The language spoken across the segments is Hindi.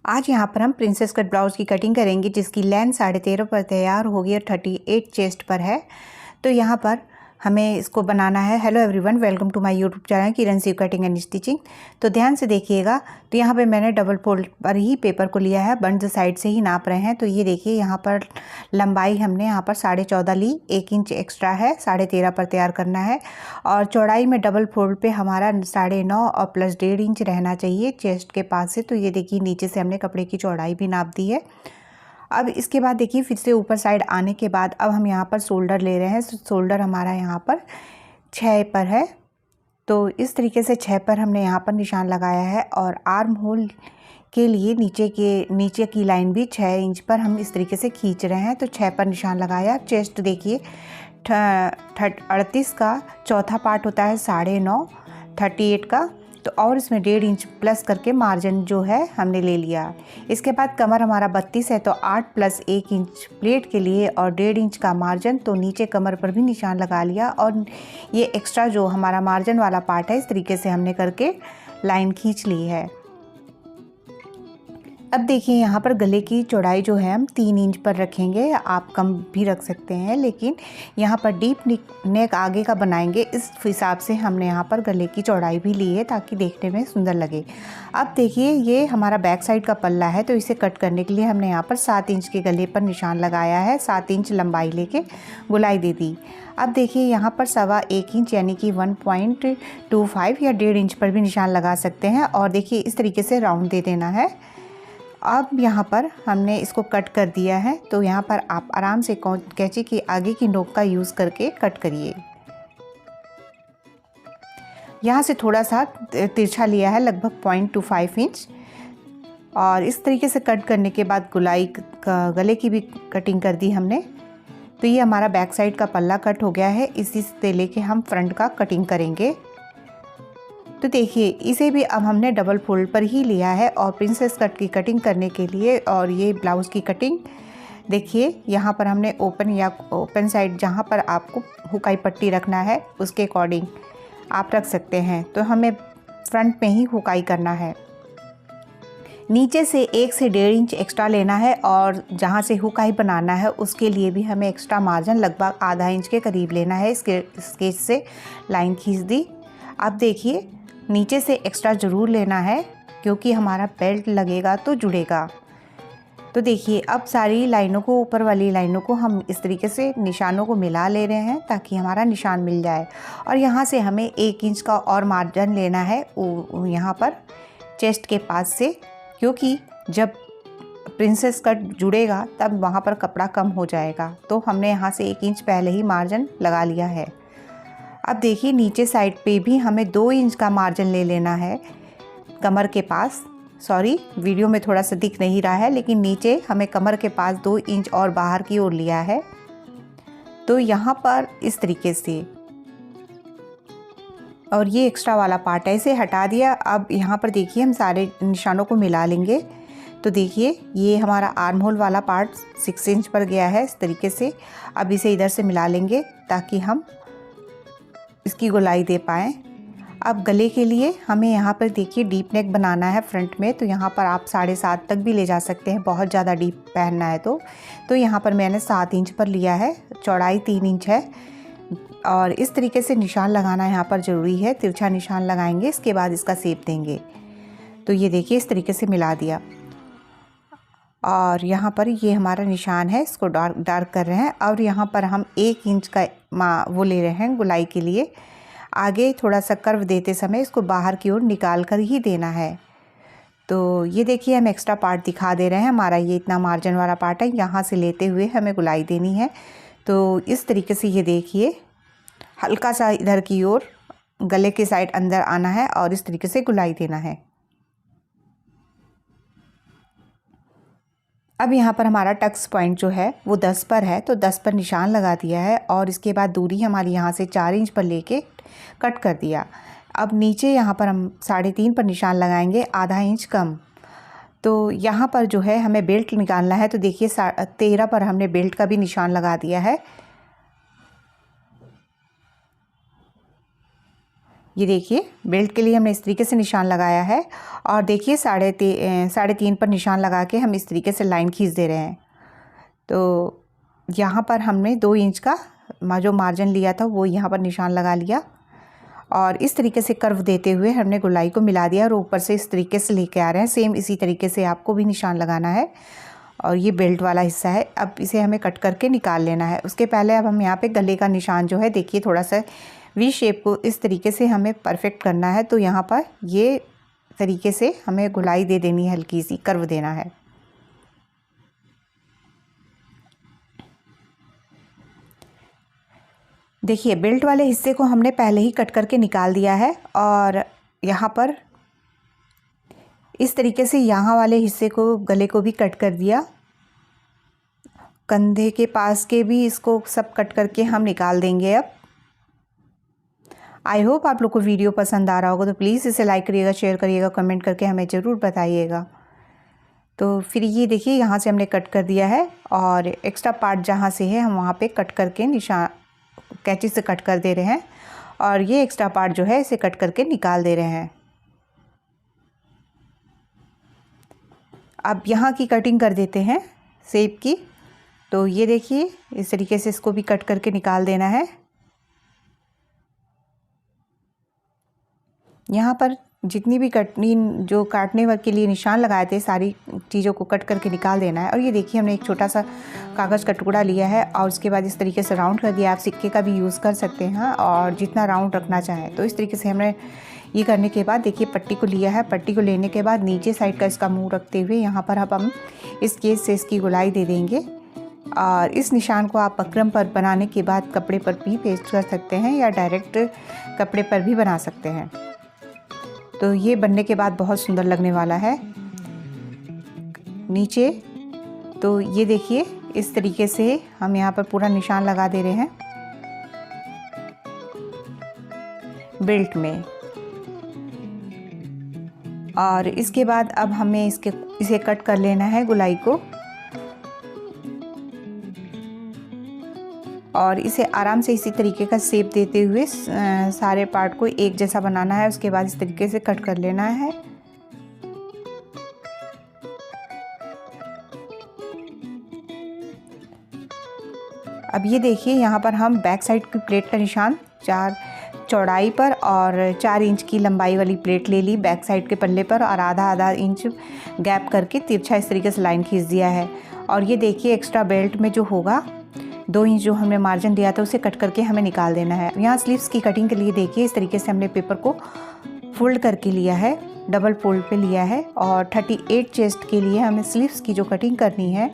आज यहाँ पर हम प्रिंसेस कट ब्लाउज़ की कटिंग करेंगे जिसकी लेंथ 13.5 पर तैयार होगी और 38 चेस्ट पर है। तो यहाँ पर हमें इसको बनाना है। Hello everyone, welcome to my YouTube channel Kiran Shiv cutting and stitching. तो ध्यान से देखिएगा। तो यहाँ पे मैंने डबल फोल्ड पर ही पेपर को लिया है, बंद साइड से ही नाप रहे हैं। तो ये देखिए यहाँ पर लंबाई हमने यहाँ पर 14.5 ली, 1 इंच एक्स्ट्रा है, 13.5 पर तैयार करना है। और चौड़ाई में डबल फोल्ड पे हमारा 9.5 और प्लस 1.5 इंच रहना चाहिए चेस्ट के पास से। तो ये देखिए नीचे से हमने कपड़े की चौड़ाई भी नाप दी है। अब इसके बाद देखिए फिर से ऊपर साइड आने के बाद अब हम यहाँ पर शोल्डर ले रहे हैं। शोल्डर हमारा यहाँ पर 6 पर है। तो इस तरीके से 6 पर हमने यहाँ पर निशान लगाया है। और आर्म होल के लिए नीचे की लाइन भी 6 इंच पर हम इस तरीके से खींच रहे हैं। तो 6 पर निशान लगाया। चेस्ट देखिए 38 का चौथा पार्ट होता है 9.5, 38 का। तो और इसमें 1.5 इंच प्लस करके मार्जिन जो है हमने ले लिया। इसके बाद कमर हमारा 32 है, तो 8 प्लस 1 इंच प्लेट के लिए और 1.5 इंच का मार्जिन। तो नीचे कमर पर भी निशान लगा लिया और ये एक्स्ट्रा जो हमारा मार्जिन वाला पार्ट है इस तरीके से हमने करके लाइन खींच ली है। अब देखिए यहाँ पर गले की चौड़ाई जो है हम 3 इंच पर रखेंगे। आप कम भी रख सकते हैं, लेकिन यहाँ पर डीप नेक आगे का बनाएंगे, इस हिसाब से हमने यहाँ पर गले की चौड़ाई भी ली है ताकि देखने में सुंदर लगे। अब देखिए ये हमारा बैक साइड का पल्ला है, तो इसे कट करने के लिए हमने यहाँ पर 7 इंच के गले पर निशान लगाया है। 7 इंच लंबाई लेके गोलाई दे दी। अब देखिए यहाँ पर 1.25 इंच यानी कि 1.25 या 1.5 इंच पर भी निशान लगा सकते हैं। और देखिए इस तरीके से राउंड दे देना है। अब यहाँ पर हमने इसको कट कर दिया है। तो यहाँ पर आप आराम से कैंची की आगे की नोक का यूज़ करके कट करिए। यहाँ से थोड़ा सा तिरछा लिया है, लगभग 0.25 इंच। और इस तरीके से कट करने के बाद गले की भी कटिंग कर दी हमने। तो ये हमारा बैक साइड का पल्ला कट हो गया है। इसी से लेके हम फ्रंट का कटिंग करेंगे। तो देखिए इसे भी अब हमने डबल फोल्ड पर ही लिया है और प्रिंसेस कट की कटिंग करने के लिए। और ये ब्लाउज़ की कटिंग देखिए यहाँ पर हमने ओपन साइड जहाँ पर आपको हुकाई पट्टी रखना है उसके अकॉर्डिंग आप रख सकते हैं। तो हमें फ्रंट में ही हुकाई करना है। नीचे से 1 से 1.5 इंच एक्स्ट्रा लेना है और जहाँ से हुकाई बनाना है उसके लिए भी हमें एक्स्ट्रा मार्जिन लगभग आधा इंच के करीब लेना है। स्केच से लाइन खींच दी। अब देखिए नीचे से एक्स्ट्रा ज़रूर लेना है क्योंकि हमारा बेल्ट लगेगा तो जुड़ेगा। तो देखिए अब सारी लाइनों को, ऊपर वाली लाइनों को हम इस तरीके से निशानों को मिला ले रहे हैं ताकि हमारा निशान मिल जाए। और यहाँ से हमें 1 इंच का और मार्जिन लेना है यहाँ पर चेस्ट के पास से, क्योंकि जब प्रिंसेस कट जुड़ेगा तब वहाँ पर कपड़ा कम हो जाएगा। तो हमने यहाँ से 1 इंच पहले ही मार्जिन लगा लिया है। अब देखिए नीचे साइड पे भी हमें 2 इंच का मार्जिन ले लेना है कमर के पास। सॉरी, वीडियो में थोड़ा सा दिख नहीं रहा है, लेकिन नीचे हमें कमर के पास 2 इंच और बाहर की ओर लिया है। तो यहाँ पर इस तरीके से, और ये एक्स्ट्रा वाला पार्ट है इसे हटा दिया। अब यहाँ पर देखिए हम सारे निशानों को मिला लेंगे। तो देखिए ये हमारा आर्म होल वाला पार्ट 6 इंच पर गया है इस तरीके से। अब इसे इधर से मिला लेंगे ताकि हम इसकी गोलाई दे पाएँ। अब गले के लिए हमें यहाँ पर देखिए डीप नेक बनाना है फ्रंट में। तो यहाँ पर आप 7.5 तक भी ले जा सकते हैं, बहुत ज़्यादा डीप पहनना है तो यहाँ पर मैंने 7 इंच पर लिया है। चौड़ाई 3 इंच है। और इस तरीके से निशान लगाना यहाँ पर ज़रूरी है। तिरछा निशान लगाएंगे, इसके बाद इसका शेप देंगे। तो ये देखिए इस तरीके से मिला दिया। और यहाँ पर ये हमारा निशान है, इसको डार्क कर रहे हैं। और यहाँ पर हम 1 इंच का वो ले रहे हैं गोलाई के लिए। आगे थोड़ा सा कर्व देते समय इसको बाहर की ओर निकाल कर ही देना है। तो ये देखिए हम एक्स्ट्रा पार्ट दिखा दे रहे हैं। हमारा ये इतना मार्जिन वाला पार्ट है, यहाँ से लेते हुए हमें गोलाई देनी है। तो इस तरीके से ये देखिए हल्का सा इधर की ओर गले के साइड अंदर आना है और इस तरीके से गोलाई देना है। अब यहाँ पर हमारा टक्स पॉइंट जो है वो 10 पर है, तो 10 पर निशान लगा दिया है। और इसके बाद दूरी हमारी यहाँ से 4 इंच पर लेके कट कर दिया। अब नीचे यहाँ पर हम 3.5 पर निशान लगाएंगे, आधा इंच कम। तो यहाँ पर जो है हमें बेल्ट निकालना है। तो देखिए 13 पर हमने बेल्ट का भी निशान लगा दिया है। ये देखिए बेल्ट के लिए हमने इस तरीके से निशान लगाया है और देखिए 3.5 पर निशान लगा के हम इस तरीके से लाइन खींच दे रहे हैं। तो यहाँ पर हमने 2 इंच का जो मार्जिन लिया था वो यहाँ पर निशान लगा लिया और इस तरीके से कर्व देते हुए हमने गोलाई को मिला दिया और ऊपर से इस तरीके से लेके आ रहे हैं। सेम इसी तरीके से आपको भी निशान लगाना है। और ये बेल्ट वाला हिस्सा है, अब इसे हमें कट करके निकाल लेना है। उसके पहले अब हम यहाँ पे गले का निशान जो है देखिए थोड़ा सा वी शेप को इस तरीके से हमें परफेक्ट करना है। तो यहाँ पर ये तरीके से हमें गोलाई दे देनी है, हल्की सी कर्व देना है। देखिए बेल्ट वाले हिस्से को हमने पहले ही कट करके निकाल दिया है और यहाँ पर इस तरीके से यहाँ वाले हिस्से को गले को भी कट कर दिया। कंधे के पास के भी इसको सब कट करके हम निकाल देंगे। अब आई होप आप लोग को वीडियो पसंद आ रहा होगा, तो प्लीज़ इसे लाइक करिएगा, शेयर करिएगा, कमेंट करके हमें ज़रूर बताइएगा। तो फिर ये देखिए यहाँ से हमने कट कर दिया है और एक्स्ट्रा पार्ट जहाँ से है हम वहाँ पे कट करके निशान कैंची से कट कर दे रहे हैं और ये एक्स्ट्रा पार्ट जो है इसे कट करके निकाल दे रहे हैं। अब यहाँ की कटिंग कर देते हैं शेप की। तो ये देखिए इस तरीके से इसको भी कट करके निकाल देना है। यहाँ पर जितनी भी जो काटने के लिए निशान लगाए थे सारी चीज़ों को कट करके निकाल देना है। और ये देखिए हमने एक छोटा सा कागज़ का टुकड़ा लिया है और उसके बाद इस तरीके से राउंड कर दिया। आप सिक्के का भी यूज़ कर सकते हैं और जितना राउंड रखना चाहें। तो इस तरीके से हमने ये करने के बाद देखिए पट्टी को लिया है। पट्टी को लेने के बाद नीचे साइड का इसका मुँह रखते हुए यहाँ पर अब हम इस केस से इसकी गोलाई दे देंगे। और इस निशान को आप बकरम पर बनाने के बाद कपड़े पर भी पेस्ट कर सकते हैं या डायरेक्ट कपड़े पर भी बना सकते हैं। तो ये बनने के बाद बहुत सुंदर लगने वाला है नीचे। तो ये देखिए इस तरीके से हम यहाँ पर पूरा निशान लगा दे रहे हैं बेल्ट में। और इसके बाद अब हमें इसे कट कर लेना है गोलाई को और इसे आराम से इसी तरीके का शेप देते हुए सारे पार्ट को एक जैसा बनाना है। उसके बाद इस तरीके से कट कर लेना है। अब ये देखिए यहाँ पर हम बैक साइड की प्लेट का निशान 4 चौड़ाई पर और 4 इंच की लंबाई वाली प्लेट ले ली बैक साइड के पल्ले पर और आधा इंच गैप करके तिरछा इस तरीके से लाइन खींच दिया है। और ये देखिए एक्स्ट्रा बेल्ट में जो होगा 2 इंच जो हमने मार्जिन दिया था उसे कट करके हमें निकाल देना है। यहाँ स्लीव्स की कटिंग के लिए देखिए इस तरीके से हमने पेपर को फोल्ड करके लिया है, डबल फोल्ड पे लिया है। और 38 चेस्ट के लिए हमें स्लीव्स की जो कटिंग करनी है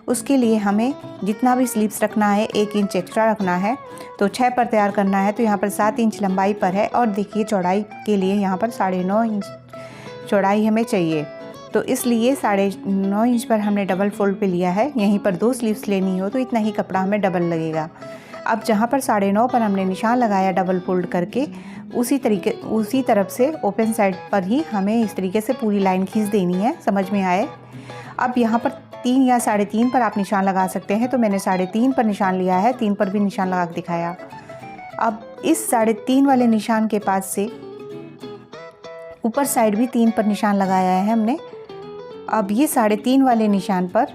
उसके लिए हमें जितना भी स्लीव्स रखना है 1 इंच एक्स्ट्रा रखना है। तो 6 पर तैयार करना है। तो यहाँ पर 7 इंच लंबाई पर है और देखिए चौड़ाई के लिए यहाँ पर 9.5 इंच चौड़ाई हमें चाहिए। तो इसलिए 9.5 इंच पर हमने डबल फोल्ड पे लिया है। यहीं पर 2 स्लीव्स लेनी हो तो इतना ही कपड़ा हमें डबल लगेगा। अब जहाँ पर 9.5 पर हमने निशान लगाया डबल फोल्ड करके उसी तरफ से ओपन साइड पर ही हमें इस तरीके से पूरी लाइन खींच देनी है, समझ में आए। अब यहाँ पर 3 या 3.5 पर आप निशान लगा सकते हैं। तो मैंने 3.5 पर निशान लिया है, 3 पर भी निशान लगा के दिखाया। अब इस 3.5 वाले निशान के पास से ऊपर साइड भी 3 पर निशान लगाया है हमने। अब ये 3.5 वाले निशान पर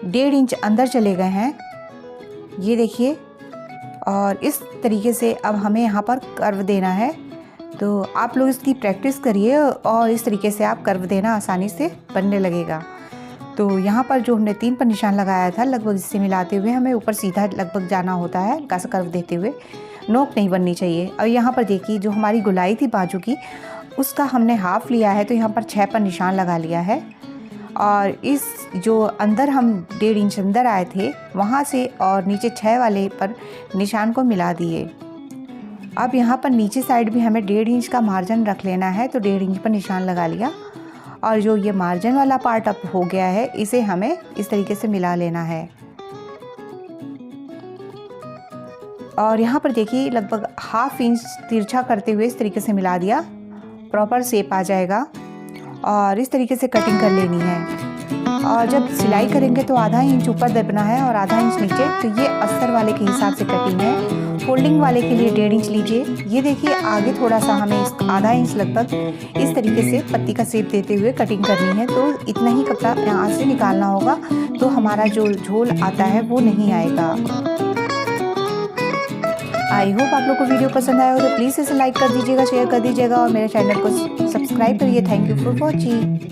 1.5 इंच अंदर चले गए हैं, ये देखिए। और इस तरीके से अब हमें यहाँ पर कर्व देना है। तो आप लोग इसकी प्रैक्टिस करिए और इस तरीके से आप कर्व देना आसानी से बनने लगेगा। तो यहाँ पर जो हमने 3 पर निशान लगाया था लगभग इससे मिलाते हुए हमें ऊपर सीधा लगभग जाना होता है, हल्का सा कर्व देते हुए, नोक नहीं बननी चाहिए। और यहाँ पर देखिए जो हमारी गोलाई थी बाजू की उसका हमने हाफ लिया है। तो यहाँ पर 6 पर निशान लगा लिया है और इस जो अंदर हम 1.5 इंच अंदर आए थे वहाँ से और नीचे 6 वाले पर निशान को मिला दिए। अब यहाँ पर नीचे साइड भी हमें 1.5 इंच का मार्जिन रख लेना है। तो 1.5 इंच पर निशान लगा लिया और जो ये मार्जिन वाला पार्ट अब हो गया है इसे हमें इस तरीके से मिला लेना है। और यहाँ पर देखिए लगभग 1/2 इंच तिरछा करते हुए इस तरीके से मिला दिया, प्रॉपर शेप आ जाएगा। और इस तरीके से कटिंग कर लेनी है। और जब सिलाई करेंगे तो 1/2 इंच ऊपर दबना है और 1/2 इंच नीचे। तो ये अस्तर वाले के हिसाब से कटिंग है फोल्डिंग वाले के लिए 1.5 इंच लीजिए। ये देखिए आगे थोड़ा सा हमें आधा इंच लगभग इस तरीके से पत्ती का शेप देते हुए कटिंग करनी है। तो इतना ही कपड़ा यहाँ से निकालना होगा, तो हमारा जो झोल आता है वो नहीं आएगा। आई होप आप लोग को वीडियो पसंद आया हो तो प्लीज़ इसे लाइक कर दीजिएगा, शेयर कर दीजिएगा और मेरे चैनल को सब्सक्राइब करिए। Thank you for watching.